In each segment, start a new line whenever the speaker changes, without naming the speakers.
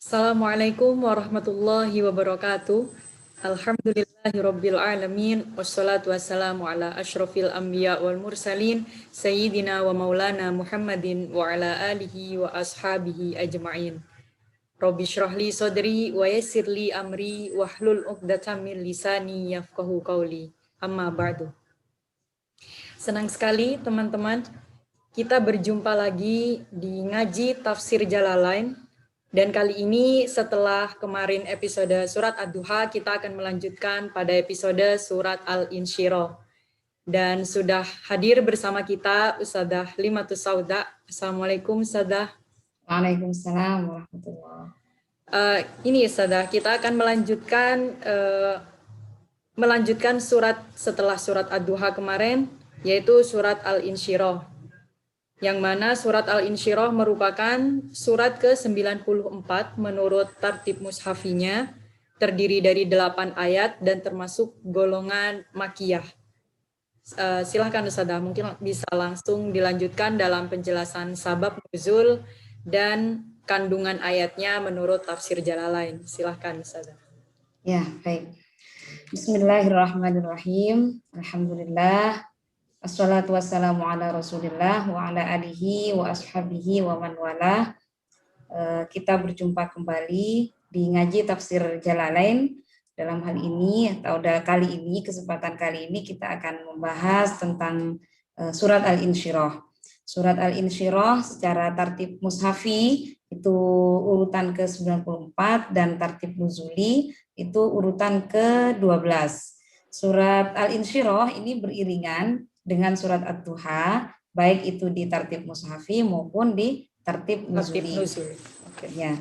Assalamualaikum warahmatullahi wabarakatuh. Alhamdulillahirabbil alamin wassalatu wassalamu ala asyrofil anbiya wal mursalin sayyidina wa maulana Muhammadin wa ala alihi wa ashabihi ajma'in. Rabbi shrah li sadri wa yassir li amri wahlul 'uqdatam min lisani yafqahu qawli. Amma ba'du. Senang sekali teman-teman kita berjumpa lagi di ngaji tafsir Jalalain. Dan kali ini setelah kemarin episode surat Ad-Duha, kita akan melanjutkan pada episode surat Al-Insyirah. Dan sudah hadir bersama kita Ustadzah Limatus Sauda. Assalamualaikum Ustadzah.
Waalaikumsalam warahmatullahi.
Ini Ustadzah, kita akan melanjutkan surat setelah surat Ad-Duha kemarin, yaitu surat Al-Insyirah. Yang mana surat Al-Insyirah merupakan surat ke-94 menurut tartib mushafinya, terdiri dari 8 ayat dan termasuk golongan makiyah. Silahkan Ustadzah, mungkin bisa langsung dilanjutkan dalam penjelasan sabab nuzul dan kandungan ayatnya menurut tafsir Jalalain. Silahkan Ustadzah.
Ya, baik. Bismillahirrahmanirrahim. Alhamdulillah. Assalatu wassalamu ala rasulillah wa ala alihi wa ashabihi wa man wala. Kita berjumpa kembali di ngaji tafsir Jalalain. Dalam hal ini atau kesempatan kali ini kita akan membahas tentang surat Al-Insyirah. Surat Al-Insyirah secara tartib mushafi itu urutan ke-94 dan tartib nuzuli itu urutan ke-12. Surat Al-Insyirah ini beriringan dengan surat Ad-Duha, baik itu di tartib mushafi maupun di tartib nuzuli.
Okay.
Ya.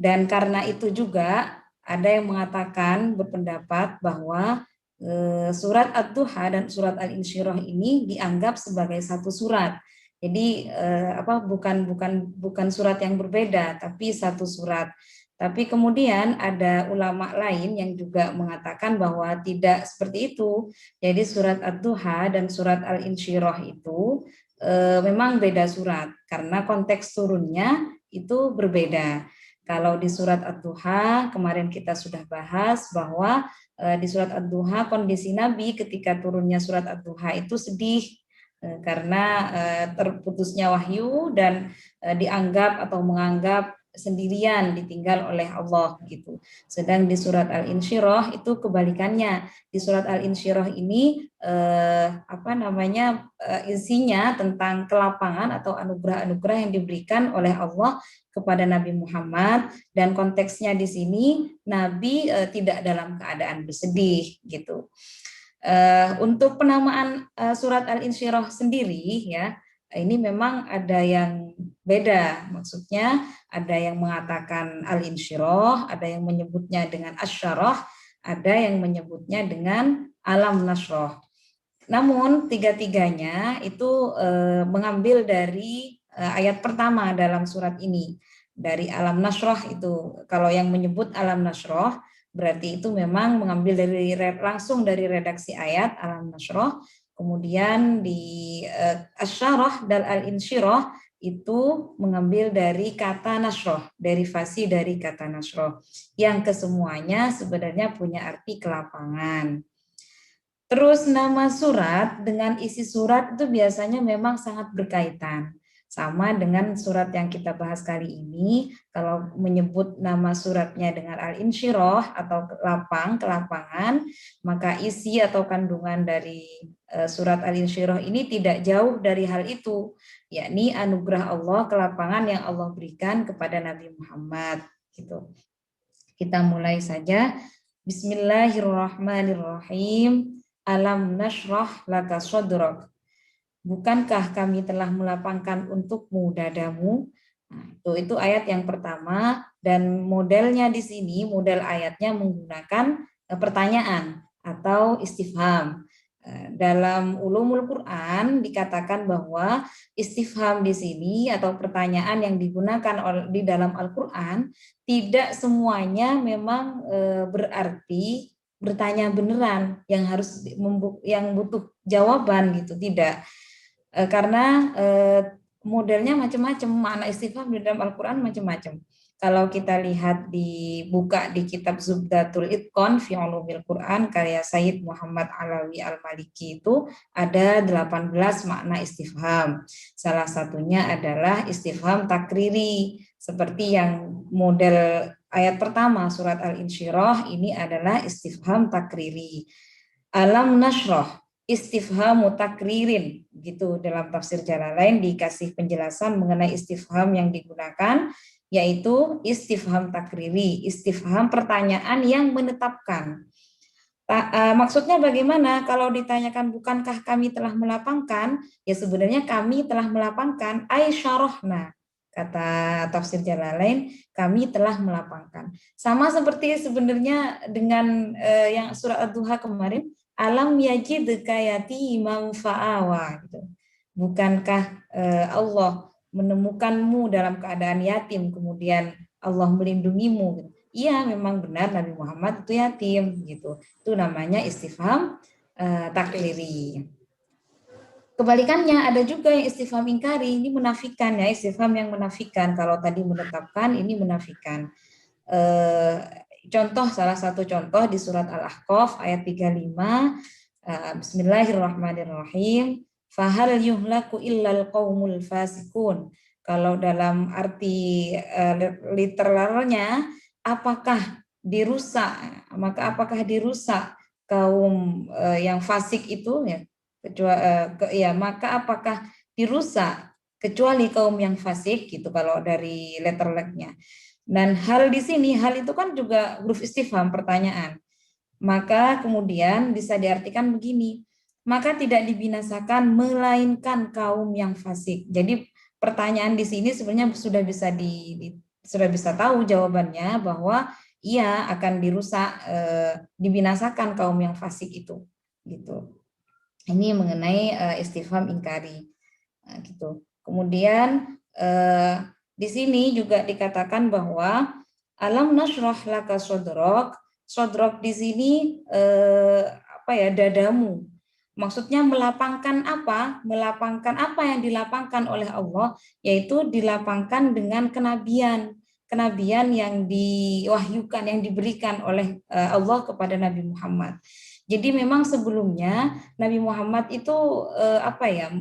Dan karena itu juga ada yang mengatakan berpendapat bahwa surat Ad-Duha dan surat Al-Insyirah ini dianggap sebagai satu surat. Jadi bukan surat yang berbeda, tapi satu surat. Tapi kemudian ada ulama lain yang juga mengatakan bahwa tidak seperti itu. Jadi surat Ad-Duha dan surat Al-Insyirah itu memang beda surat karena konteks turunnya itu berbeda. Kalau di surat Ad-Duha kemarin kita sudah bahas bahwa di surat Ad-Duha kondisi Nabi ketika turunnya surat Ad-Duha itu sedih karena terputusnya wahyu dan dianggap atau menganggap sendirian ditinggal oleh Allah gitu. Sedang di surat Al-Insyirah itu kebalikannya. Di surat Al-Insyirah ini isinya tentang kelapangan atau anugerah-anugerah yang diberikan oleh Allah kepada Nabi Muhammad, dan konteksnya di sini Nabi tidak dalam keadaan bersedih gitu. Untuk penamaan surat Al-Insyirah sendiri ya, ini memang ada yang beda, maksudnya ada yang mengatakan Al-Insyirah, ada yang menyebutnya dengan Asyarah, ada yang menyebutnya dengan Alam Nasroh. Namun tiga-tiganya itu mengambil dari ayat pertama dalam surat ini, dari Alam Nasroh itu. Kalau yang menyebut Alam Nasroh berarti itu memang mengambil langsung dari redaksi ayat Alam Nasroh. Kemudian di Asyarah dan Al-Insyirah itu mengambil dari kata nasroh, derivasi dari kata nasroh, yang kesemuanya sebenarnya punya arti kelapangan. Terus nama surat dengan isi surat itu biasanya memang sangat berkaitan. Sama dengan surat yang kita bahas kali ini, kalau menyebut nama suratnya dengan Al-Insyirah atau kelapangan, maka isi atau kandungan dari surat Al-Insyirah ini tidak jauh dari hal itu, yakni anugerah Allah, kelapangan yang Allah berikan kepada Nabi Muhammad. Gitu. Kita mulai saja. Bismillahirrahmanirrahim. Alam nashrah laka sodrok. Bukankah kami telah melapangkan untukmu dadamu? Nah, itu ayat yang pertama, dan modelnya di sini, model ayatnya menggunakan pertanyaan atau istifham. Dalam ulumul Quran dikatakan bahwa istifham di sini atau pertanyaan yang digunakan di dalam Al-Quran tidak semuanya memang berarti bertanya beneran yang butuh jawaban gitu, tidak. Karena modelnya macam-macam, makna istifham di dalam Al-Quran macam-macam. Kalau kita lihat buka di kitab Zubdatul Itqan fi Ulumil Quran karya Sayyid Muhammad Alawi Al-Maliki itu ada 18 makna istifham. Salah satunya adalah istifham takriri, seperti yang model ayat pertama surat Al-Insyirah ini adalah istifham takriri. Alam nasroh, istifhamu takririn, gitu dalam tafsir Jalalain dikasih penjelasan mengenai istifham yang digunakan, yaitu istifham takriri, istifham pertanyaan yang menetapkan. Maksudnya bagaimana kalau ditanyakan bukankah kami telah melapangkan, ya sebenarnya kami telah melapangkan, ay syarohna, kata tafsir Jalalain, kami telah melapangkan. Sama seperti sebenarnya dengan yang surat Ad-Duha kemarin, alam yajidka yatiman fa'awa, gitu. Bukankah Allah menemukanmu dalam keadaan yatim, kemudian Allah melindungimu, gitu. Iya, memang benar Nabi Muhammad itu yatim, gitu. Itu namanya istifham takriri. Kebalikannya ada juga yang istifham ingkari, ini menafikan ya, istifham yang menafikan. Kalau tadi menetapkan, ini menafikan. Contoh, salah satu contoh di surat Al-Ahqaf ayat 35, Bismillahirrahmanirrahim, fahal yuhlaku illal qaumul fasikun. Kalau dalam arti literalnya, apakah dirusak, maka apakah dirusak kaum yang fasik itu, ya, ya, maka apakah dirusak kecuali kaum yang fasik, gitu kalau dari letterleknya. Dan hal di sini, hal itu kan juga huruf istifham, pertanyaan. Maka kemudian bisa diartikan begini, maka tidak dibinasakan melainkan kaum yang fasik. Jadi pertanyaan di sini sebenarnya sudah bisa tahu jawabannya, bahwa ia akan dirusak, dibinasakan kaum yang fasik itu, gitu. Ini mengenai istifham ingkari, gitu. Kemudian di sini juga dikatakan bahwa alam nashrah laka sodrok. Sodrok di sini dadamu. Maksudnya melapangkan apa? Melapangkan apa yang dilapangkan oleh Allah, yaitu dilapangkan dengan kenabian. Kenabian yang diwahyukan, yang diberikan oleh Allah kepada Nabi Muhammad. Jadi memang sebelumnya Nabi Muhammad itu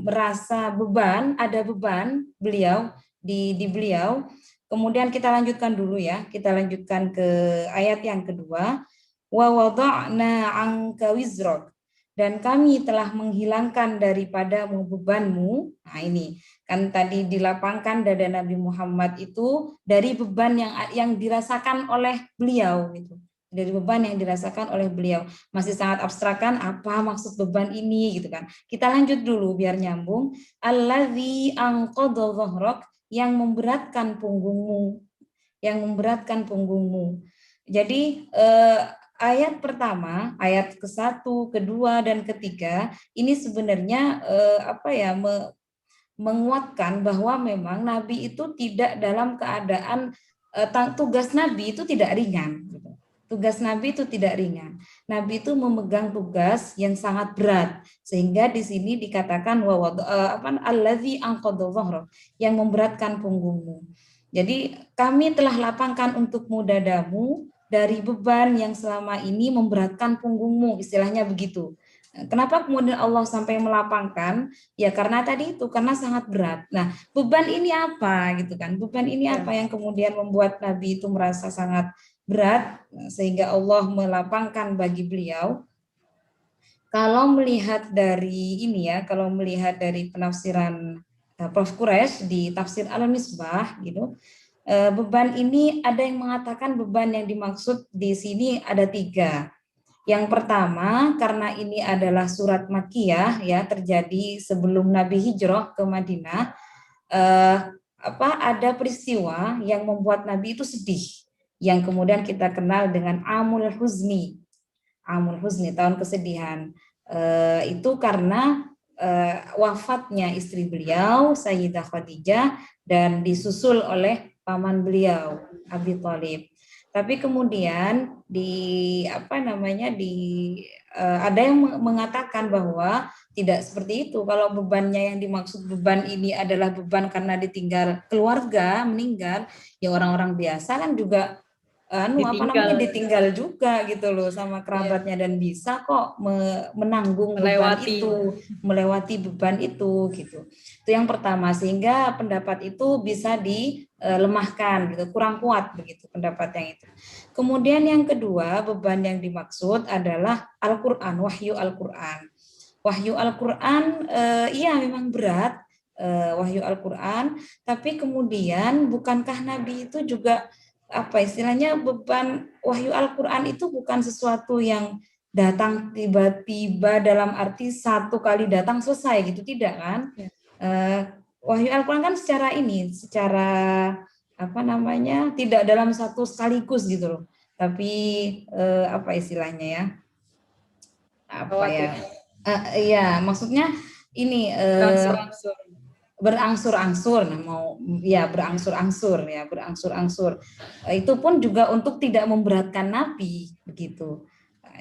merasa beban, ada beban beliau di beliau. Kemudian kita lanjutkan dulu ya, kita lanjutkan ke ayat yang kedua. Wa wada'na 'anka wizrak, dan kami telah menghilangkan daripadamu bebanmu. Nah ini kan tadi dilapangkan dada Nabi Muhammad itu dari beban yang dirasakan oleh beliau, gitu. Dari beban yang dirasakan oleh beliau. Masih sangat abstrak kan, apa maksud beban ini, gitu kan. Kita lanjut dulu biar nyambung. Allazi anqadha dhahrak, yang memberatkan punggungmu, yang memberatkan punggungmu. Jadi ayat pertama, ayat ke-1, kedua, dan ketiga ini sebenarnya menguatkan bahwa memang Nabi itu tidak dalam keadaan, tugas Nabi itu tidak ringan. Tugas Nabi itu tidak ringan. Nabi itu memegang tugas yang sangat berat, sehingga di sini dikatakan allazi anqadha dhahrak, yang memberatkan punggungmu. Jadi kami telah lapangkan untukmu dadamu dari beban yang selama ini memberatkan punggungmu, istilahnya begitu. Kenapa kemudian Allah sampai melapangkan? Ya karena tadi itu, karena sangat berat. Nah, beban ini apa, gitu kan? Beban ini apa yang kemudian membuat Nabi itu merasa sangat berat sehingga Allah melapangkan bagi beliau? Kalau melihat dari ini ya, kalau melihat dari penafsiran Prof. Quraisy di tafsir Al-Misbah, gitu, beban ini ada yang mengatakan beban yang dimaksud di sini ada 3. Yang pertama, karena ini adalah surat Makkiyah ya, terjadi sebelum Nabi hijrah ke Madinah, ada peristiwa yang membuat Nabi itu sedih, yang kemudian kita kenal dengan Amul Huzni. Amul Huzni, tahun kesedihan. Itu karena wafatnya istri beliau, Sayyidah Khadijah, dan disusul oleh paman beliau, Abi Thalib. Tapi kemudian ada yang mengatakan bahwa tidak seperti itu. Kalau bebannya yang dimaksud beban ini adalah beban karena ditinggal keluarga, meninggal, ya orang-orang biasa kan juga
Ditinggal.
ditinggal juga gitu loh sama
Iya.
kerabatnya, dan bisa kok menanggung beban
Melewati.
itu, melewati beban itu gitu. Itu yang pertama, sehingga pendapat itu bisa dilemahkan gitu, kurang kuat begitu pendapat yang itu. Kemudian yang kedua, beban yang dimaksud adalah Al-Qur'an, wahyu Al-Qur'an. Wahyu Al-Qur'an iya memang berat, wahyu Al-Qur'an, tapi kemudian bukankah Nabi itu juga apa istilahnya, beban wahyu Al-Qur'an itu bukan sesuatu yang datang tiba-tiba dalam arti satu kali datang selesai gitu, tidak kan?
Ya.
Wahyu Al-Qur'an kan secara apa namanya, tidak dalam satu sekaligus gitu loh, tapi apa istilahnya ya, apa ya,
Khawatir.
iya maksudnya ini
Berangsur-angsur.
berangsur-angsur, nah mau ya berangsur-angsur ya berangsur-angsur. Itu pun juga untuk tidak memberatkan Nabi begitu.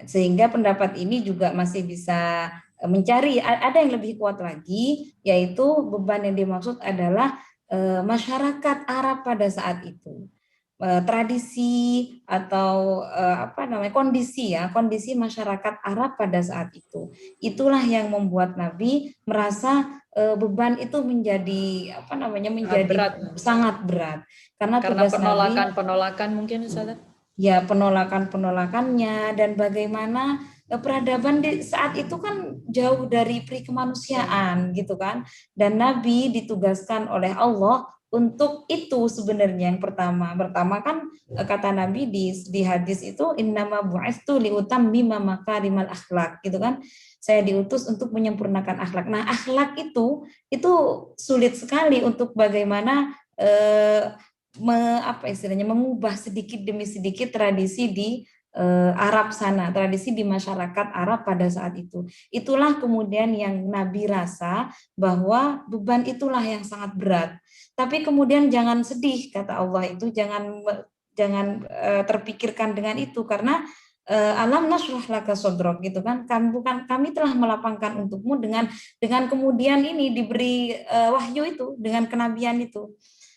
Sehingga pendapat ini juga masih bisa mencari, ada yang lebih kuat lagi, yaitu beban yang dimaksud adalah masyarakat Arab pada saat itu. Tradisi atau apa namanya, kondisi masyarakat Arab pada saat itu, itulah yang membuat Nabi merasa beban itu menjadi apa namanya,
Sangat berat.
sangat berat, karena
Karena
tugas Nabi
penolakan-penolakan mungkin Ustazah.
ya penolakannya, dan bagaimana peradaban di saat itu kan jauh dari peri kemanusiaan gitu kan, dan Nabi ditugaskan oleh Allah untuk itu. Sebenarnya yang pertama kan kata Nabi di hadis itu, innama bu'istu liutammima makarimal akhlak gitu kan, saya diutus untuk menyempurnakan akhlak. Nah akhlak itu sulit sekali untuk bagaimana mengubah sedikit demi sedikit tradisi di Arab sana, tradisi di masyarakat Arab pada saat itu. Itulah kemudian yang Nabi rasa bahwa beban itulah yang sangat berat. Tapi kemudian jangan sedih, kata Allah itu, jangan terpikirkan dengan itu, karena alam nasrah laka sodrok gitu kan, kami telah melapangkan untukmu dengan kemudian ini diberi wahyu itu, dengan kenabian itu.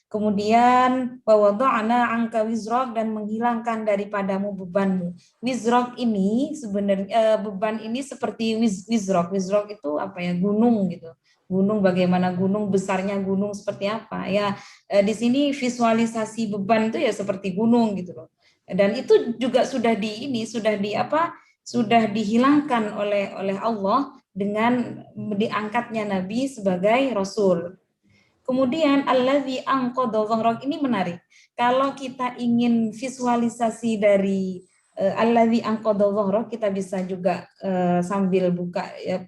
Kemudian wawada'na angka wizrok, dan menghilangkan daripadamu bebanmu. Wizrok ini sebenarnya beban ini seperti wizrok. Wizrok itu apa ya, gunung gitu. Gunung, bagaimana gunung, besarnya gunung seperti apa ya. Di sini visualisasi beban itu ya seperti gunung gitu loh. Dan itu juga sudah dihilangkan oleh Allah dengan diangkatnya Nabi sebagai Rasul. Kemudian allazi anqadha dhahrak, ini menarik. Kalau kita ingin visualisasi dari allazi anqadha dhahrak, kita bisa juga sambil buka ya,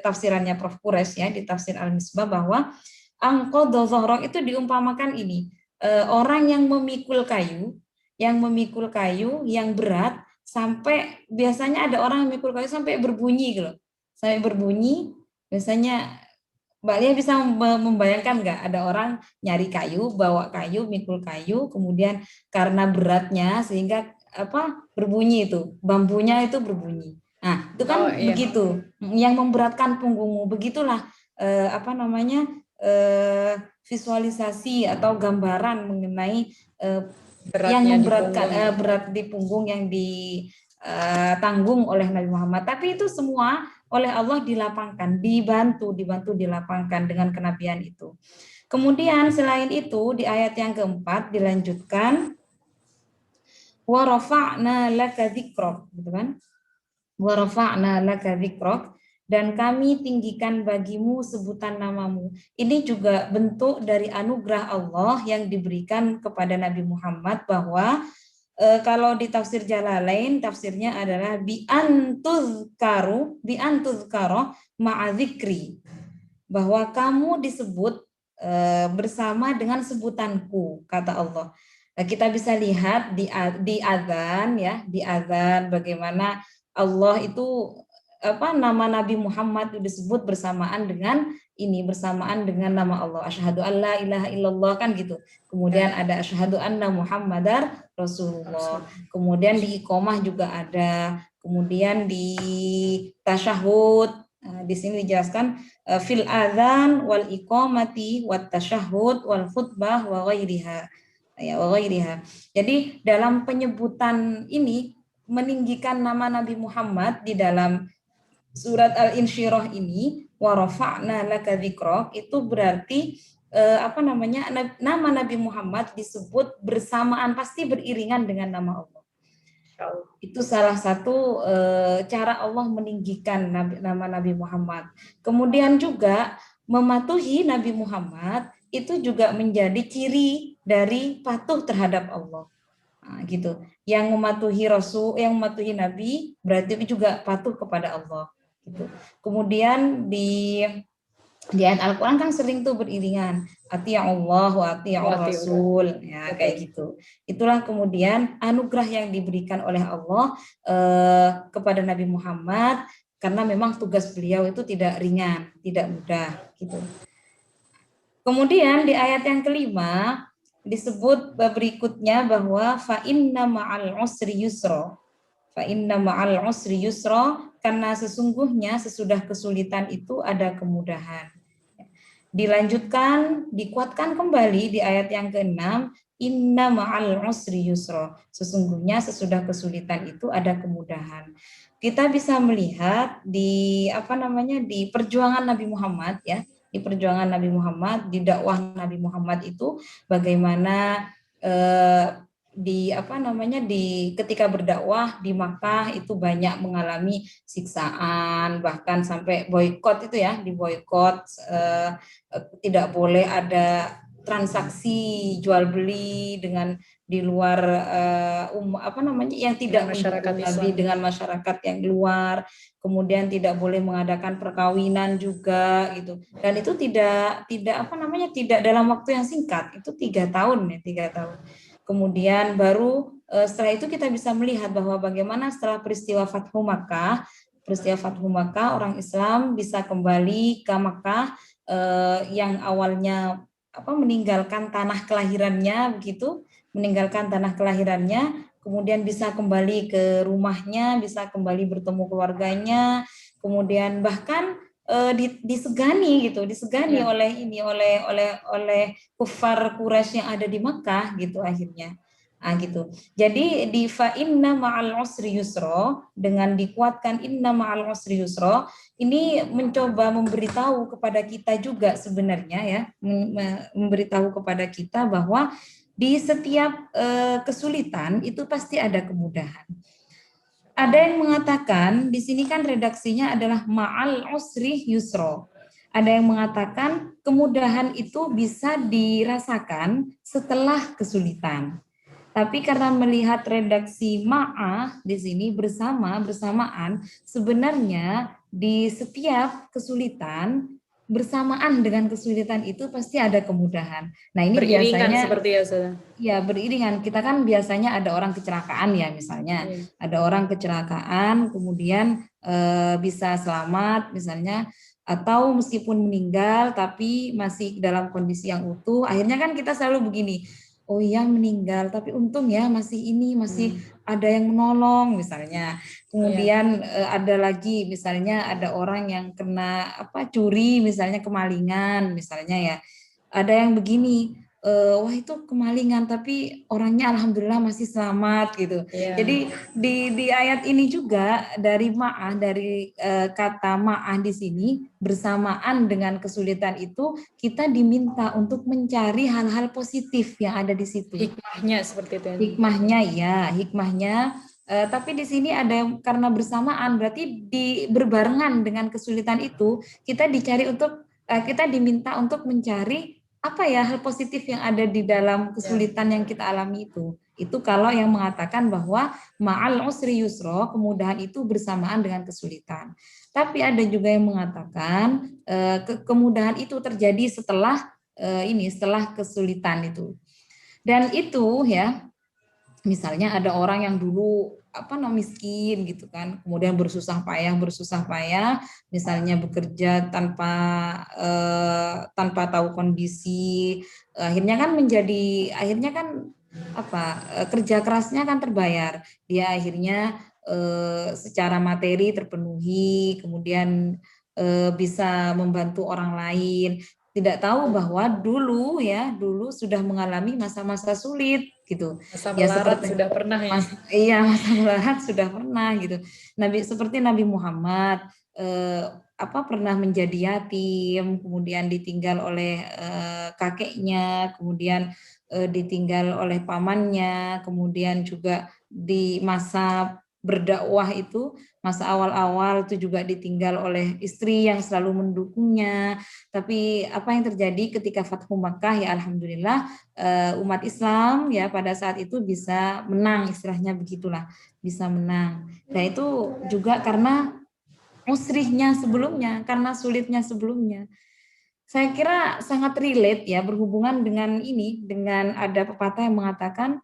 tafsirannya Prof. Quraisy ya di tafsir Al-Misbah, bahwa anqadha dhahrak itu diumpamakan ini, orang yang memikul kayu yang berat, sampai biasanya ada orang yang memikul kayu sampai berbunyi gitu. Sampai berbunyi, biasanya Mbak Lia bisa membayangkan nggak, ada orang nyari kayu, bawa kayu, mikul kayu, kemudian karena beratnya sehingga berbunyi, itu bambunya itu berbunyi. Nah itu kan
Iya.
begitu, yang memberatkan punggungmu. Begitulah visualisasi atau gambaran mengenai yang memberatkan berat di punggung yang ditanggung oleh Nabi Muhammad. Tapi itu semua oleh Allah dilapangkan, dibantu dilapangkan dengan kenabian itu. Kemudian selain itu di ayat yang keempat dilanjutkan, wa rafa'na laka dzikrok, gitu kan? Wa rafa'na laka dzikrok, dan kami tinggikan bagimu sebutan namamu. Ini juga bentuk dari anugerah Allah yang diberikan kepada Nabi Muhammad, bahwa kalau di tafsir Jalalain, tafsirnya adalah bi antuzkaro ma'adzikri, bahwa kamu disebut bersama dengan sebutanku, kata Allah. Kita bisa lihat di azan ya, di azan bagaimana Allah itu nama Nabi Muhammad itu disebut bersamaan dengan nama Allah, asyhadu alla ilaha illallah kan gitu. Kemudian ada asyhadu anna Muhammadar Rasulullah. Kemudian di iqomah juga ada, kemudian di tasyahud. Di sini dijelaskan fil adzan wal iqamati wat tasyahud wal khutbah wa ghairiha. Ya, wa ghairiha. Jadi dalam penyebutan ini meninggikan nama Nabi Muhammad di dalam surat Al-Insyirah ini, wa rafa'na laka dzikrak, itu berarti nama Nabi Muhammad disebut bersamaan, pasti beriringan dengan nama Allah. Itu salah satu cara Allah meninggikan nama Nabi Muhammad. Kemudian juga mematuhi Nabi Muhammad itu juga menjadi ciri dari patuh terhadap Allah. Nah, gitu. Yang mematuhi Rasul, yang mematuhi Nabi berarti juga patuh kepada Allah. Gitu. Kemudian di ayat Al-Quran kan sering tuh beriringan, Allah wa ati'ur Rasul, ya kayak gitu. Itulah kemudian anugerah yang diberikan oleh Allah kepada Nabi Muhammad, karena memang tugas beliau itu tidak ringan, tidak mudah gitu. Kemudian di ayat yang kelima disebut berikutnya bahwa fa inna ma'al usri yusra. Fa inna ma'al usri yusra, karena sesungguhnya sesudah kesulitan itu ada kemudahan. Dilanjutkan, dikuatkan kembali di ayat yang ke-6, inna ma'al usri yusra. Sesungguhnya sesudah kesulitan itu ada kemudahan. Kita bisa melihat di di perjuangan Nabi Muhammad ya, di perjuangan Nabi Muhammad, di dakwah Nabi Muhammad itu bagaimana ketika berdakwah di Makkah itu banyak mengalami siksaan, bahkan sampai boikot itu ya, diboikot, tidak boleh ada transaksi jual beli dengan di luar yang tidak
masyarakat
Nabi dengan masyarakat yang luar. Kemudian tidak boleh mengadakan perkawinan juga gitu, dan itu tidak dalam waktu yang singkat, itu 3 tahun. Kemudian baru setelah itu kita bisa melihat bahwa bagaimana setelah peristiwa Fathu Makkah orang Islam bisa kembali ke Makkah yang awalnya meninggalkan tanah kelahirannya, kemudian bisa kembali ke rumahnya, bisa kembali bertemu keluarganya, kemudian bahkan disegani oleh kufar Quraisy yang ada di Mekah gitu akhirnya. Gitu. Jadi di fa inna ma'al usri yusra, dengan dikuatkan inna ma'al usri yusra, ini mencoba memberitahu kepada kita juga sebenarnya ya, memberitahu kepada kita bahwa di setiap kesulitan itu pasti ada kemudahan. Ada yang mengatakan di sini kan redaksinya adalah ma'al usri yusra. Ada yang mengatakan kemudahan itu bisa dirasakan setelah kesulitan. Tapi karena melihat redaksi ma'ah di sini bersamaan, sebenarnya di setiap kesulitan, bersamaan dengan kesulitan itu pasti ada kemudahan. Nah, ini
beriringan
biasanya
seperti ya, Ustazah.
Ya, beriringan. Kita kan biasanya ada orang kecelakaan ya, misalnya. Ada orang kecelakaan kemudian bisa selamat misalnya, atau meskipun meninggal tapi masih dalam kondisi yang utuh. Akhirnya kan kita selalu begini, oh iya meninggal, tapi untung ya masih ada yang menolong misalnya. Kemudian ada lagi misalnya ada orang yang kena curi misalnya, kemalingan misalnya ya. Ada yang begini, wah itu kemalingan tapi orangnya alhamdulillah masih selamat gitu. Jadi di ayat ini juga dari ma'ah, dari kata ma'ah di sini bersamaan dengan kesulitan itu kita diminta untuk mencari hal-hal positif yang ada di situ.
Hikmahnya seperti itu.
Hikmahnya. Tapi di sini ada yang karena bersamaan berarti berbarengan dengan kesulitan itu kita diminta untuk mencari hal positif yang ada di dalam kesulitan yang kita alami itu. Itu kalau yang mengatakan bahwa ma'al usri yusra, kemudahan itu bersamaan dengan kesulitan. Tapi ada juga yang mengatakan kemudahan itu terjadi setelah kesulitan itu. Dan itu ya, misalnya ada orang yang dulu miskin gitu kan, kemudian bersusah payah misalnya bekerja tanpa tahu kondisi, akhirnya kan kerja kerasnya kan terbayar. Dia akhirnya secara materi terpenuhi, kemudian bisa membantu orang lain. Tidak tahu bahwa dulu sudah mengalami masa-masa sulit gitu.
Masa
Ya
melarat
seperti
sudah pernah ya.
iya, masa melarat sudah pernah gitu. Seperti Nabi Muhammad eh, pernah menjadi yatim, kemudian ditinggal oleh kakeknya, kemudian ditinggal oleh pamannya, kemudian juga di masa berdakwah itu, masa awal-awal itu juga ditinggal oleh istri yang selalu mendukungnya. Tapi apa yang terjadi ketika Fathu Makkah, ya alhamdulillah umat Islam ya pada saat itu bisa menang, istilahnya begitulah, bisa menang. Dan itu juga karena musrihnya sebelumnya, karena sulitnya sebelumnya. Saya kira sangat relate ya, berhubungan dengan ini, dengan ada pepatah yang mengatakan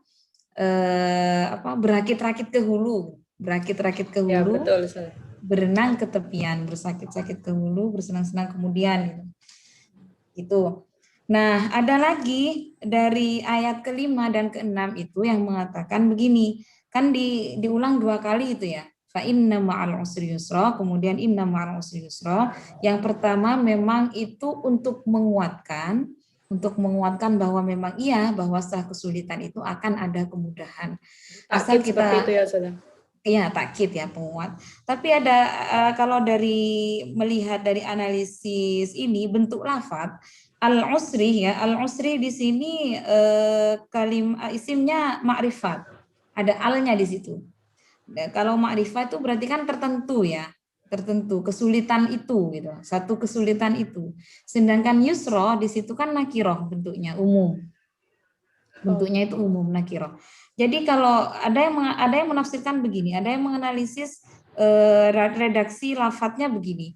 berakit-rakit ke hulu, berakit-rakit ke
Ya
hulu,
betul Ustaz.
berenang ke tepian, bersakit-sakit ke hulu, bersenang-senang kemudian gitu. Itu. Nah, ada lagi dari ayat kelima dan keenam itu yang mengatakan begini, kan diulang dua kali itu ya. Fa inna ma'al usri yusra, kemudian inna ma'al usri yusra. Yang pertama memang itu untuk menguatkan bahwa memang iya, bahwa setelah kesulitan itu akan ada kemudahan. Asal
Takkit seperti itu
kita,
ya Ustaz.
iya, takkit ya, penguat. Tapi ada kalau melihat dari analisis ini bentuk lafadz al-usri ya, al-usri di sini isimnya ma'rifat. Ada alnya di situ. Dan kalau ma'rifat itu berarti kan tertentu ya, tertentu kesulitan itu gitu. Satu kesulitan itu. Sedangkan yusro di situ kan nakiroh bentuknya umum.
Oh,
Bentuknya itu umum nakiroh. Jadi kalau ada yang menafsirkan begini, ada yang menganalisis redaksi lafadznya begini.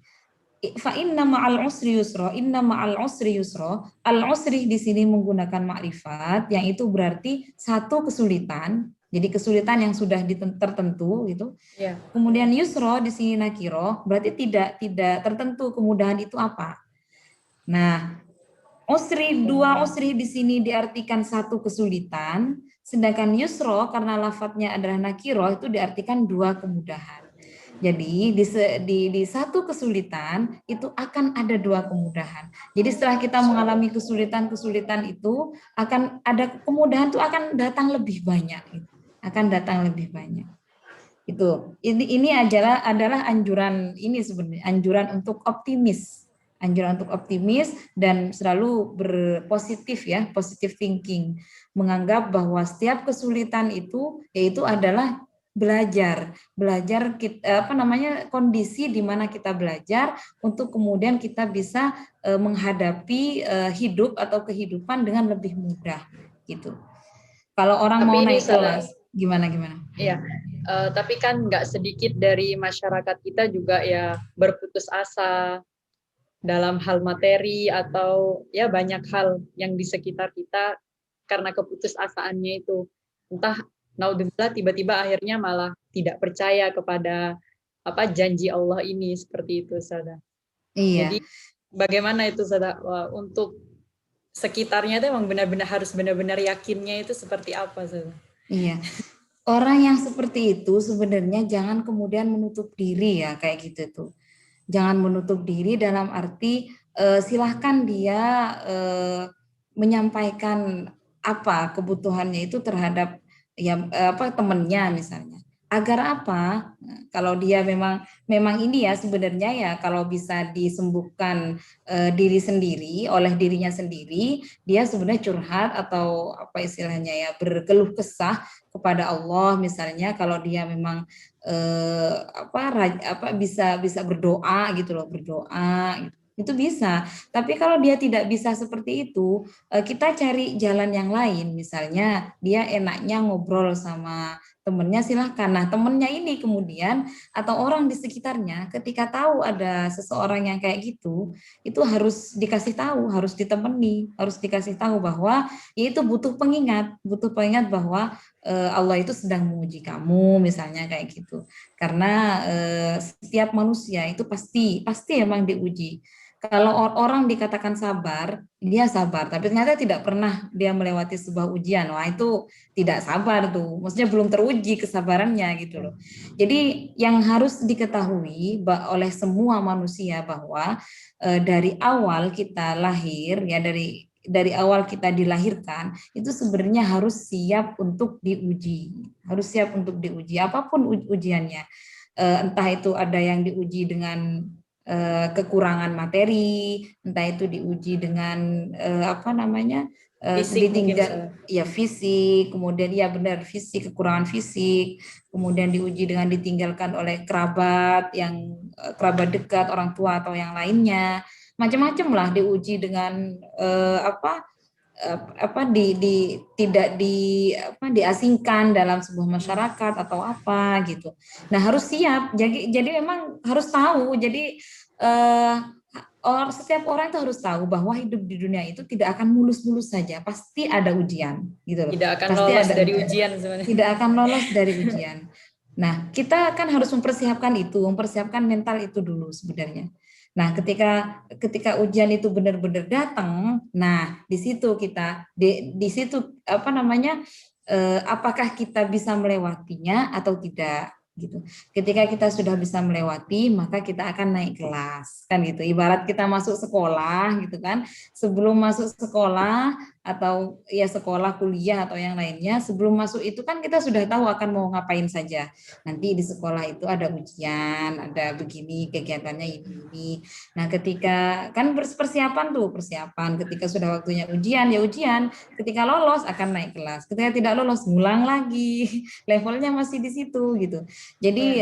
Fa inna ma'al usri yusra, inna ma'al usri yusra. Al usri di sini menggunakan makrifat, yang itu berarti satu kesulitan. Jadi kesulitan yang sudah tertentu gitu.
ya.
Kemudian yusro di sini nakiro, berarti tidak tertentu kemudahan itu apa. Nah, dua usri di sini diartikan satu kesulitan, sedangkan yusro karena lafadznya adalah nakiro itu diartikan dua kemudahan. Jadi di satu kesulitan itu akan ada dua kemudahan. Jadi setelah kita mengalami kesulitan-kesulitan itu akan ada kemudahan itu akan datang lebih banyak, akan datang lebih banyak. Itu ini adalah anjuran ini sebenarnya anjuran untuk optimis, dan selalu berpositif ya, positive thinking, menganggap bahwa setiap kesulitan itu yaitu adalah belajar kita, kondisi di mana kita belajar untuk kemudian kita bisa menghadapi hidup atau kehidupan dengan lebih mudah gitu. Kalau orang
Tapi
mau
ini
naik
Ustaz,
kelas gimana?
ya. Tapi kan nggak sedikit dari masyarakat kita juga ya berputus asa dalam hal materi atau ya banyak hal yang di sekitar kita karena keputusasaannya itu. Entah naudzubillah tiba-tiba akhirnya malah tidak percaya kepada janji Allah ini seperti itu, Sada.
Iya,
Jadi bagaimana itu Sada untuk sekitarnya itu emang benar-benar harus benar-benar yakinnya itu seperti apa, Sada?
iya. Orang yang seperti itu sebenarnya jangan kemudian menutup diri ya kayak gitu tuh. Jangan menutup diri dalam arti silahkan dia menyampaikan apa kebutuhannya itu terhadap ya temennya misalnya. Agar apa? Kalau dia memang ini ya sebenarnya ya kalau bisa disembuhkan diri sendiri oleh dirinya sendiri, dia sebenarnya curhat atau apa istilahnya ya berkeluh kesah kepada Allah misalnya kalau dia memang bisa berdoa gitu loh, berdoa gitu. Itu bisa. Tapi kalau dia tidak bisa seperti itu, kita cari jalan yang lain. Misalnya dia enaknya ngobrol sama temennya, silahkan. Nah, temennya ini kemudian atau orang di sekitarnya ketika tahu ada seseorang yang kayak gitu, itu harus dikasih tahu, harus ditemani, harus dikasih tahu bahwa ya itu butuh pengingat bahwa Allah itu sedang menguji kamu misalnya kayak gitu. Karena setiap manusia itu pasti memang diuji. Kalau orang dikatakan sabar, dia sabar, tapi ternyata tidak pernah dia melewati sebuah ujian. Wah, itu tidak sabar tuh. Maksudnya belum teruji kesabarannya gitu loh. Jadi yang harus diketahui oleh semua manusia bahwa dari awal kita lahir ya dari awal kita dilahirkan itu sebenarnya harus siap untuk diuji. Harus siap untuk diuji apapun ujiannya. Entah itu ada yang diuji dengan kekurangan materi, entah itu diuji dengan apa namanya
Fisik mungkin
ditinggal ya fisik, kemudian ya benar fisik, kekurangan fisik, kemudian diuji dengan ditinggalkan oleh kerabat yang kerabat dekat, orang tua atau yang lainnya, macam-macam lah diuji dengan apa tidak diasingkan dalam sebuah masyarakat atau apa gitu. Nah, harus siap. Jadi memang harus tahu. Jadi setiap orang itu harus tahu bahwa hidup di dunia itu tidak akan mulus-mulus saja, pasti ada ujian gitu loh.
tidak akan
Pasti
lolos
ada
dari ujian sebenarnya.
tidak akan lolos dari ujian. Nah, kita kan harus mempersiapkan itu, mempersiapkan mental itu dulu sebenarnya. Nah, ketika ujian itu benar-benar datang, nah di situ kita di situ apa namanya apakah kita bisa melewatinya atau tidak gitu. Ketika kita sudah bisa melewati, maka kita akan naik kelas kan gitu. Ibarat kita masuk sekolah gitu kan. Sebelum masuk sekolah atau ya sekolah, kuliah atau yang lainnya, sebelum masuk itu kan kita sudah tahu akan mau ngapain saja. Nanti di sekolah itu ada ujian, ada begini kegiatannya ini. Nah, ketika kan persiapan tuh, persiapan ketika sudah waktunya ujian ya ujian, ketika lolos akan naik kelas. Ketika tidak lolos ngulang lagi. Levelnya masih di situ gitu. Jadi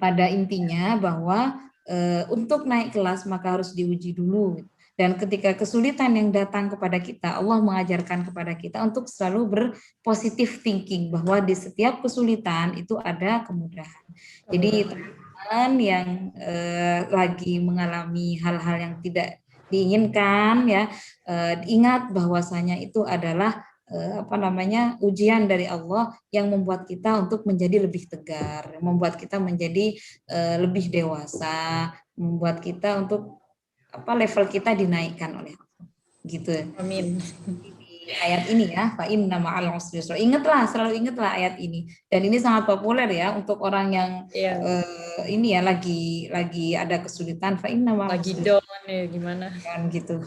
pada intinya bahwa untuk naik kelas maka harus diuji dulu. Dan ketika kesulitan yang datang kepada kita, Allah mengajarkan kepada kita untuk selalu berpositif thinking bahwa di setiap kesulitan itu ada kemudahan. Jadi teman-teman yang lagi mengalami hal-hal yang tidak diinginkan ya, ingat bahwasanya itu adalah apa namanya ujian dari Allah yang membuat kita untuk menjadi lebih tegar, membuat kita menjadi lebih dewasa, membuat kita untuk apa level kita dinaikkan oleh Allah. Gitu.
Amin.
Di ayat ini ya, fa inna ma'al usri yusra. Ingatlah, selalu ingatlah ayat ini. Dan ini sangat populer ya untuk orang yang ini ya lagi ada kesulitan, fa inna ma'al
lagi
usri
down ya gimana.
kan gitu.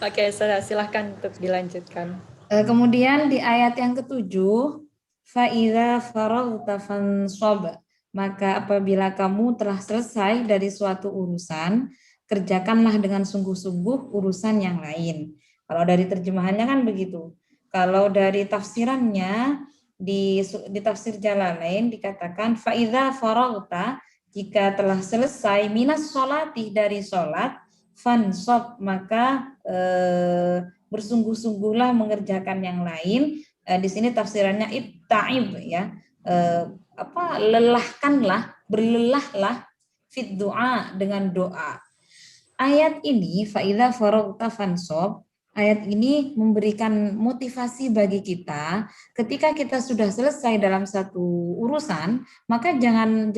Oke, silahkan untuk dilanjutkan.
Kemudian di ayat yang ketujuh, fa'idza faraghta fansab, maka apabila kamu telah selesai dari suatu urusan, kerjakanlah dengan sungguh-sungguh urusan yang lain. Kalau dari terjemahannya kan begitu. Kalau dari tafsirannya di tafsir Jalalain dikatakan fa'idza faraghta, jika telah selesai minas sholati dari sholat, fansab maka bersungguh-sungguhlah mengerjakan yang lain. Di sini tafsirannya ibta'ib ya. Lelahkanlah, berlelahlah fit doa dengan doa. Ayat ini faidza faraghta fansab, ayat ini memberikan motivasi bagi kita ketika kita sudah selesai dalam satu urusan, maka jangan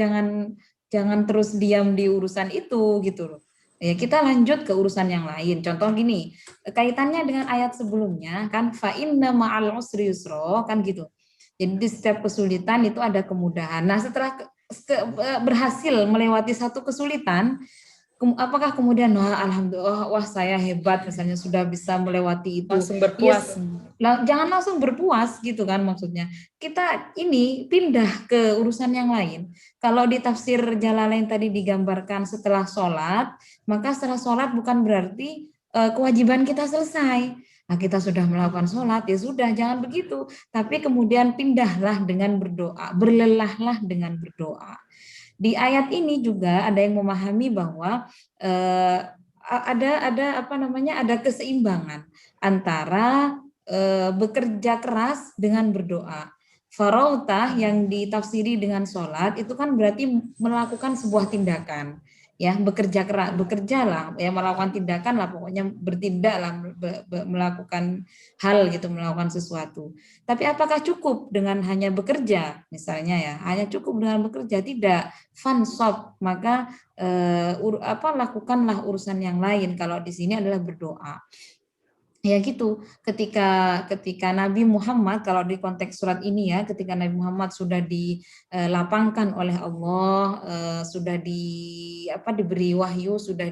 terus diam di urusan itu gitu loh. Ya, kita lanjut ke urusan yang lain. Contoh gini, kaitannya dengan ayat sebelumnya kan fa inna ma'al usri yusra kan gitu. Jadi di setiap kesulitan itu ada kemudahan. Nah, setelah berhasil melewati satu kesulitan, apakah kemudian wah alhamdulillah wah saya hebat misalnya sudah bisa melewati itu
langsung berpuas.
Jangan langsung berpuas gitu kan maksudnya. Kita ini pindah ke urusan yang lain. Kalau di tafsir Jalalain tadi digambarkan setelah sholat, maka setelah sholat bukan berarti kewajiban kita selesai. Nah, kita sudah melakukan sholat, ya sudah, jangan begitu. Tapi kemudian pindahlah dengan berdoa, berlelahlah dengan berdoa. Di ayat ini juga ada yang memahami bahwa ada keseimbangan antara bekerja keras dengan berdoa. Farautah yang ditafsiri dengan sholat itu kan berarti melakukan sebuah tindakan ya, bekerja keras, bekerjalah, ya melakukan tindakan lah, pokoknya bertindaklah, melakukan hal gitu, melakukan sesuatu. Tapi apakah cukup dengan hanya bekerja, misalnya ya, hanya cukup dengan bekerja? Tidak. Fansop, maka lakukanlah urusan yang lain. Kalau di sini adalah berdoa. Ya gitu, ketika Nabi Muhammad, kalau di konteks surat ini ya, ketika Nabi Muhammad sudah dilapangkan oleh Allah, sudah diberi wahyu, sudah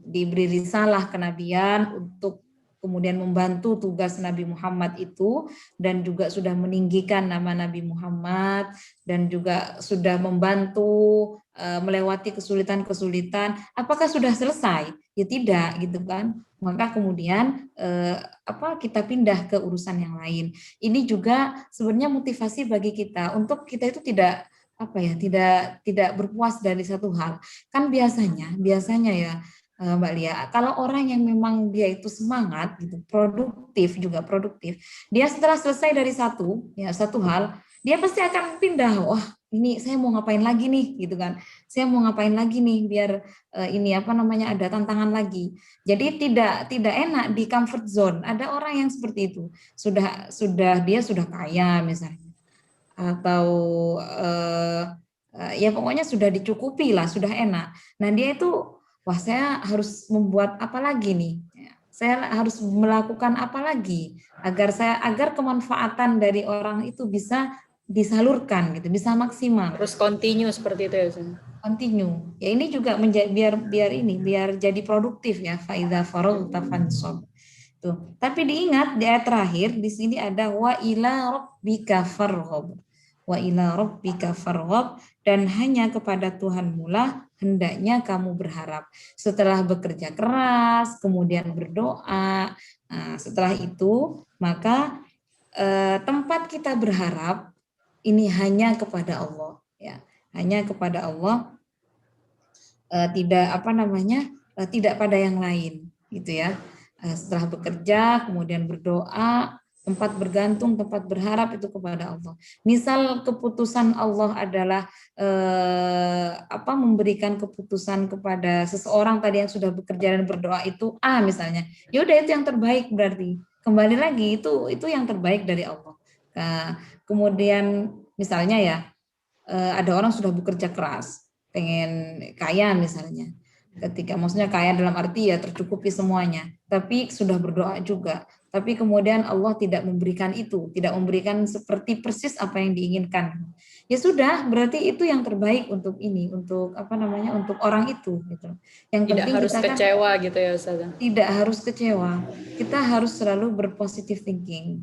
diberi risalah kenabian untuk kemudian membantu tugas Nabi Muhammad itu, dan juga sudah meninggikan nama Nabi Muhammad, dan juga sudah membantu melewati kesulitan-kesulitan. Apakah sudah selesai? Ya tidak, gitu kan. Maka kemudian kita pindah ke urusan yang lain. Ini juga sebenarnya motivasi bagi kita untuk kita itu tidak tidak berpuas dari satu hal. Kan biasanya ya Mbak Lia, kalau orang yang memang dia itu semangat gitu, produktif, dia setelah selesai dari satu hal, dia pasti akan pindah. Wah, ini saya mau ngapain lagi nih, gitu kan? Saya mau ngapain lagi nih biar ini ada tantangan lagi. Jadi tidak enak di comfort zone. Ada orang yang seperti itu. Dia sudah kaya misalnya, atau ya pokoknya sudah dicukupi lah, sudah enak. Nah, dia itu, wah, saya harus membuat apa lagi nih? Saya harus melakukan apa lagi agar kemanfaatan dari orang itu bisa disalurkan gitu, bisa maksimal.
Terus continue seperti itu ya, Ustaz.
Continue. Ya ini juga biar jadi produktif ya. Faiza faraghta fansab. Tuh. Tapi diingat di ayat terakhir di sini ada wa ila rabbika farghab. Wa ila rabbika farghab, dan hanya kepada Tuhanmu lah hendaknya kamu berharap. Setelah bekerja keras, kemudian berdoa, nah, setelah itu maka tempat kita berharap ini hanya kepada Allah ya. Hanya kepada Allah, tidak pada yang lain gitu ya. Setelah bekerja kemudian berdoa, tempat bergantung, tempat berharap itu kepada Allah. Misal keputusan Allah adalah memberikan keputusan kepada seseorang tadi yang sudah bekerja dan berdoa itu A misalnya, ya udah itu yang terbaik, berarti kembali lagi itu yang terbaik dari Allah. Kemudian misalnya ya, ada orang sudah bekerja keras, pengen kaya misalnya. Maksudnya kaya dalam arti ya tercukupi semuanya, tapi sudah berdoa juga. Tapi kemudian Allah tidak memberikan itu, tidak memberikan seperti persis apa yang diinginkan. Ya sudah, berarti itu yang terbaik untuk untuk orang itu gitu. Yang
Tidak
penting
harus
kita kan
kecewa gitu ya, Ustaz.
tidak harus kecewa. Kita harus selalu berpositive thinking.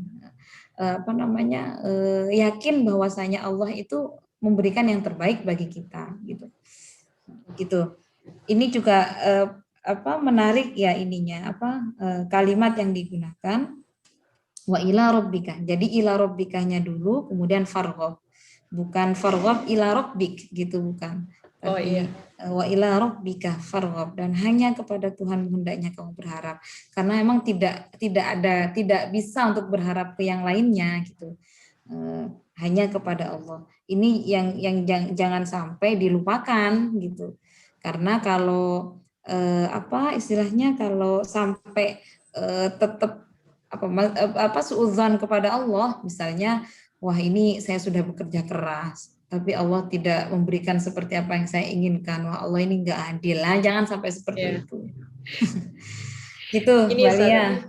Yakin bahwasanya Allah itu memberikan yang terbaik bagi kita gitu. Ini juga menarik ya kalimat yang digunakan, wa ila rabbika. Jadi ila rabbikanya dulu, kemudian farghab, bukan farghab ila rabbik gitu, bukan, tapi wa ila rabbika farghab, dan hanya kepada Tuhan hendaknya kamu berharap, karena memang tidak bisa untuk berharap ke yang lainnya gitu. Hanya kepada Allah. Ini yang jangan sampai dilupakan gitu. Karena kalau istilahnya kalau sampai tetap suudzon kepada Allah, misalnya, wah ini saya sudah bekerja keras tapi Allah tidak memberikan seperti apa yang saya inginkan, wah Allah ini nggak adil lah, jangan sampai seperti itu. Gitu Mbak Lia.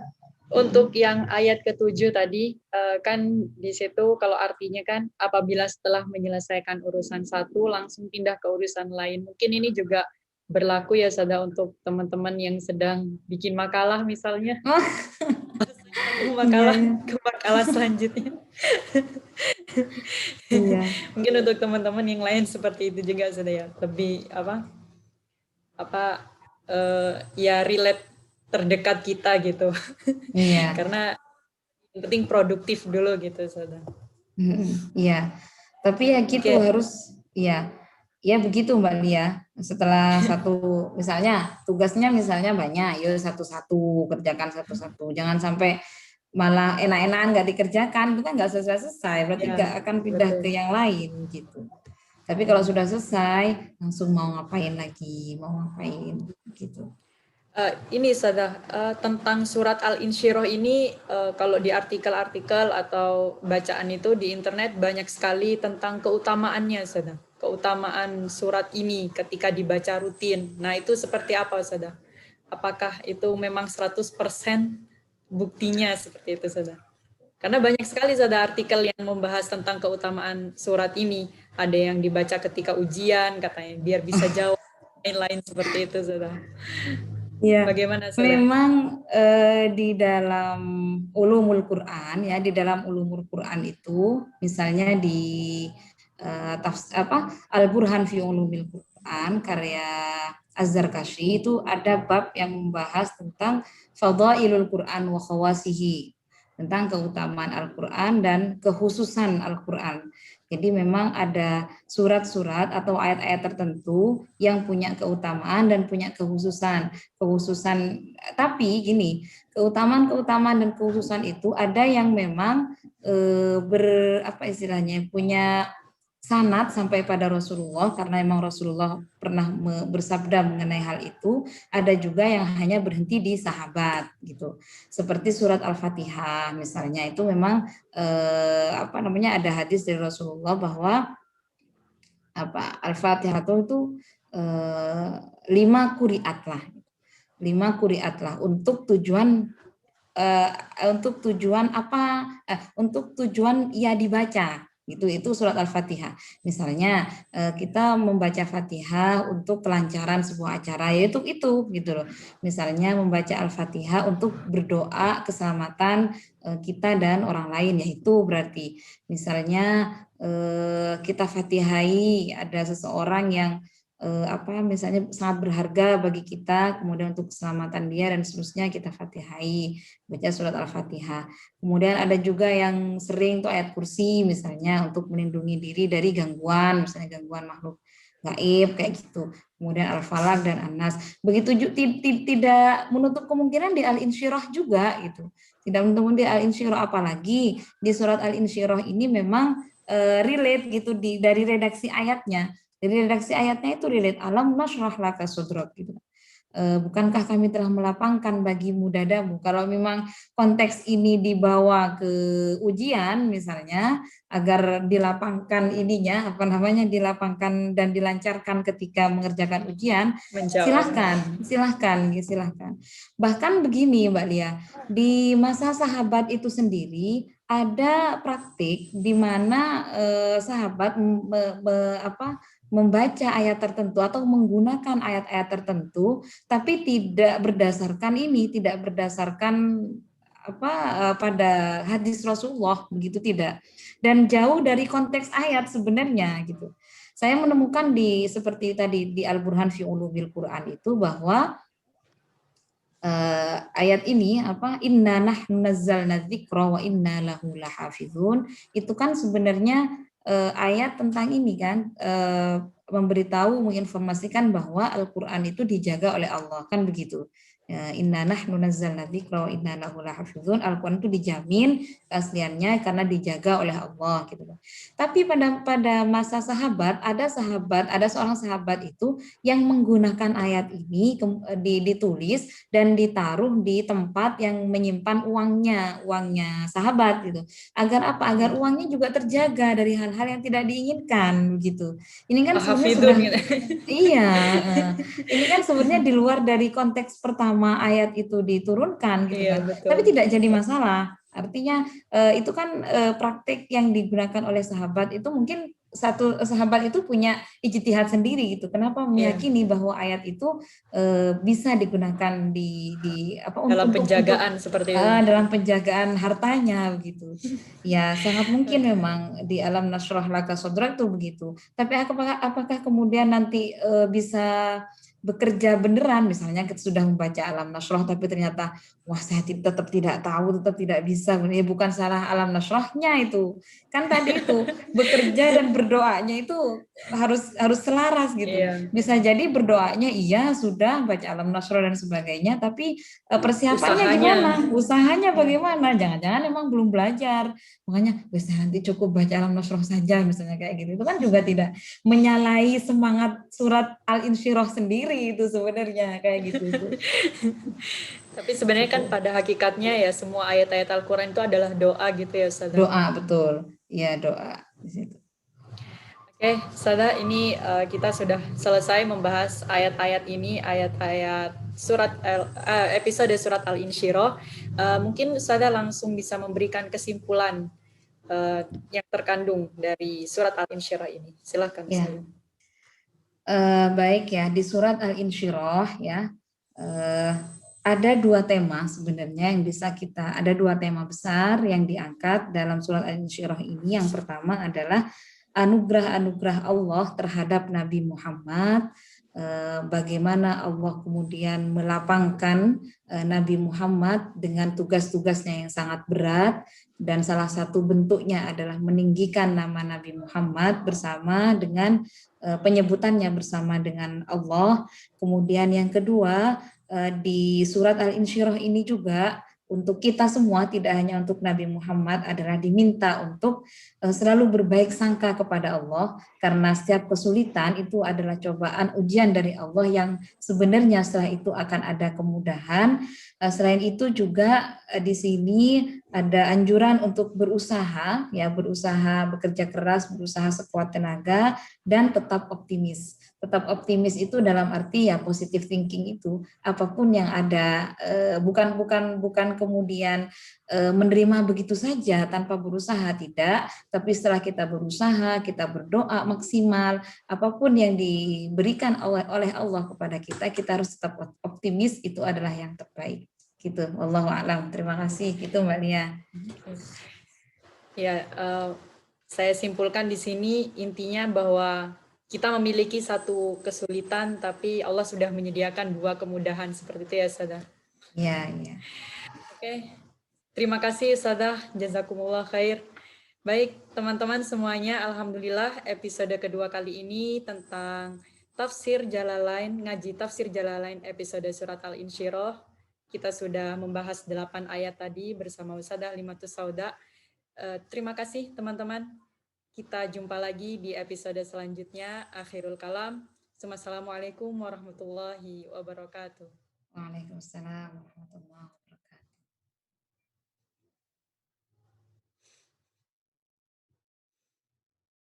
Untuk yang ayat ke-7 tadi, kan di situ kalau artinya kan apabila setelah menyelesaikan urusan satu langsung pindah ke urusan lain. Mungkin ini juga berlaku ya Sada untuk teman-teman yang sedang bikin makalah misalnya. Ke makalah selanjutnya. Mungkin untuk teman-teman yang lain seperti itu juga Sada ya. Lebih relate terdekat kita gitu.
Iya.
Karena yang penting produktif dulu gitu, Saudara.
Iya. Tapi ya gitu harus, ya begitu Mbak Lia. Setelah satu, misalnya tugasnya banyak, ya satu-satu kerjakan satu-satu. Jangan sampai malah enak-enakan nggak dikerjakan, itu kan nggak selesai-selesai. Berarti nggak akan pindah ke yang lain gitu. Tapi kalau sudah selesai langsung mau ngapain lagi, mau ngapain gitu.
Ini Sada, tentang surat Al-Insyirah ini, kalau di artikel-artikel atau bacaan itu di internet banyak sekali tentang keutamaannya Sada. Keutamaan surat ini ketika dibaca rutin. Nah itu seperti apa Sada? Apakah itu memang 100% buktinya seperti itu Sada? Karena banyak sekali Sada artikel yang membahas tentang keutamaan surat ini. Ada yang dibaca ketika ujian katanya biar bisa jawab, lain-lain seperti itu Sada.
Ya,
Bagaimana Sada?
memang di dalam ulumul Quran ya, di dalam ulumul Quran itu misalnya di Al-Burhan fi Ulumil Quran karya Az-Zarkashi itu ada bab yang membahas tentang fadailul Quran wa khawasihi, tentang keutamaan Al-Quran dan kekhususan Al-Quran. Jadi memang ada surat-surat atau ayat-ayat tertentu yang punya keutamaan dan punya kekhususan. Tapi gini, keutamaan dan kekhususan itu ada yang memang apa istilahnya, punya sanad sampai pada Rasulullah karena memang Rasulullah pernah bersabda mengenai hal itu. Ada juga yang hanya berhenti di sahabat gitu, seperti surat Al-Fatihah misalnya, itu memang ada hadis dari Rasulullah bahwa Al-Fatihah itu 5 kuriat lah untuk tujuan untuk tujuan ia dibaca gitu. Itu surat Al-Fatihah. Misalnya kita membaca Fatihah untuk kelancaran sebuah acara, yaitu itu gitu loh. Misalnya membaca Al-Fatihah untuk berdoa keselamatan kita dan orang lain, yaitu berarti misalnya kita Fatihai ada seseorang yang misalnya sangat berharga bagi kita, kemudian untuk keselamatan dia dan seterusnya kita Fatihai, baca surat Al-Fatihah. Kemudian ada juga yang sering tuh ayat kursi misalnya untuk melindungi diri dari gangguan, misalnya gangguan makhluk gaib kayak gitu. Kemudian Al-Falaq dan An-Nas. Begitu tidak menutup kemungkinan di Al-Insyirah juga gitu. Tidak menutup di Al-Insyirah, apalagi di surat Al-Insyirah ini memang relate gitu dari redaksi ayatnya. Jadi redaksi ayatnya itu relate, alam nashrah laka sodrok gitu. Bukankah kami telah melapangkan bagimu dadamu. Kalau memang konteks ini dibawa ke ujian misalnya, agar dilapangkan ininya, dilapangkan dan dilancarkan ketika mengerjakan ujian,
Menjawab.
silahkan. Bahkan begini Mbak Lia, di masa sahabat itu sendiri ada praktik di mana sahabat membaca ayat tertentu atau menggunakan ayat-ayat tertentu, tapi tidak berdasarkan pada hadis Rasulullah, begitu tidak, dan jauh dari konteks ayat sebenarnya gitu. Saya menemukan seperti tadi di Al-Burhan fi Ulumil Quran itu bahwa ayat ini inna nahnu nazzalna dzikra wa inna lahu lahafizun, itu kan sebenarnya ayat tentang ini kan, memberitahu, menginformasikan bahwa Al-Qur'an itu dijaga oleh Allah, kan begitu. Inna nahnu nazzalna dzikra wa inna lahu lahafizun, Al-Qur'an itu dijamin keasliannya karena dijaga oleh Allah gitu. Tapi pada masa sahabat ada seorang sahabat itu yang menggunakan ayat ini ditulis dan ditaruh di tempat yang menyimpan uangnya sahabat gitu. Agar apa? Agar uangnya juga terjaga dari hal-hal yang tidak diinginkan begitu. Ini kan sebenarnya sudah iya, ini kan sebenarnya di luar dari konteks pertama ayat itu diturunkan gitu kan.
Betul.
Tapi tidak jadi masalah. Artinya itu kan praktik yang digunakan oleh sahabat itu, mungkin satu sahabat itu punya ijtihad sendiri gitu. Kenapa meyakini bahwa ayat itu bisa digunakan
dalam penjagaan seperti itu.
Dalam penjagaan hartanya begitu. Ya, sangat mungkin memang di alam nasrah laka sodrak tuh begitu. Tapi apakah kemudian nanti bisa bekerja beneran, misalnya kita sudah membaca alam nasrah tapi ternyata wah saya tetap tidak tahu, tetap tidak bisa. Ya bukan salah alam nasrohnya itu. Kan tadi itu bekerja dan berdoanya itu harus selaras gitu.
Iya,
Bisa jadi berdoanya iya sudah baca alam nasroh dan sebagainya, tapi persiapannya
usahanya.
gimana? Usahanya
Iya.
bagaimana? Jangan-jangan emang belum belajar. Makanya bisa nanti cukup baca alam nasroh saja misalnya kayak gitu. Itu kan juga tidak menyalahi semangat surat Al-Insyirah sendiri itu sebenarnya kayak gitu itu.
Tapi sebenarnya kan
Gitu.
pada hakikatnya ya semua ayat-ayat Al-Quran itu adalah doa gitu ya Ustazah.
Doa betul. Iya, doa di situ.
Oke, Ustazah, ini kita sudah selesai membahas ayat-ayat ini, ayat-ayat episode surat Al-Insyirah. Mungkin Ustazah langsung bisa memberikan kesimpulan yang terkandung dari surat Al-Insyirah ini. Silakan
Ya.
Ustazah.
Baik ya, di surat Al-Insyirah ya, ada dua tema sebenarnya yang bisa ada dua tema besar yang diangkat dalam surat Al-Insyirah ini. Yang pertama adalah anugerah-anugerah Allah terhadap Nabi Muhammad, bagaimana Allah kemudian melapangkan Nabi Muhammad dengan tugas-tugasnya yang sangat berat, dan salah satu bentuknya adalah meninggikan nama Nabi Muhammad bersama dengan penyebutannya bersama dengan Allah. Kemudian yang kedua, di surat Al-Insyirah ini juga untuk kita semua, tidak hanya untuk Nabi Muhammad, adalah diminta untuk selalu berbaik sangka kepada Allah, karena setiap kesulitan itu adalah cobaan ujian dari Allah yang sebenarnya setelah itu akan ada kemudahan. Selain itu juga di sini ada anjuran untuk berusaha, ya berusaha bekerja keras, berusaha sekuat tenaga, dan tetap optimis. Tetap optimis itu dalam arti ya positive thinking itu apapun yang ada, bukan kemudian menerima begitu saja tanpa berusaha, tidak, tapi setelah kita berusaha, kita berdoa maksimal, apapun yang diberikan oleh Allah kepada kita, kita harus tetap optimis, itu adalah yang terbaik. Gitu, wallahu a'lam. Terima kasih. Gitu Mbak Lia.
Ya, saya simpulkan di sini intinya bahwa kita memiliki satu kesulitan, tapi Allah sudah menyediakan dua kemudahan seperti itu ya, Ustazah.
Ya, ya.
Oke, terima kasih Ustazah, jazakumullah khair. Baik, teman-teman semuanya, alhamdulillah episode kedua kali ini tentang tafsir Jalalain, ngaji tafsir Jalalain episode surat Al-Insyirah. Kita sudah membahas 8 ayat tadi bersama Ustazah Limatus Sauda. Terima kasih teman-teman. Kita jumpa lagi di episode selanjutnya. Akhirul kalam. Assalamualaikum warahmatullahi wabarakatuh.
Waalaikumsalam warahmatullahi wabarakatuh.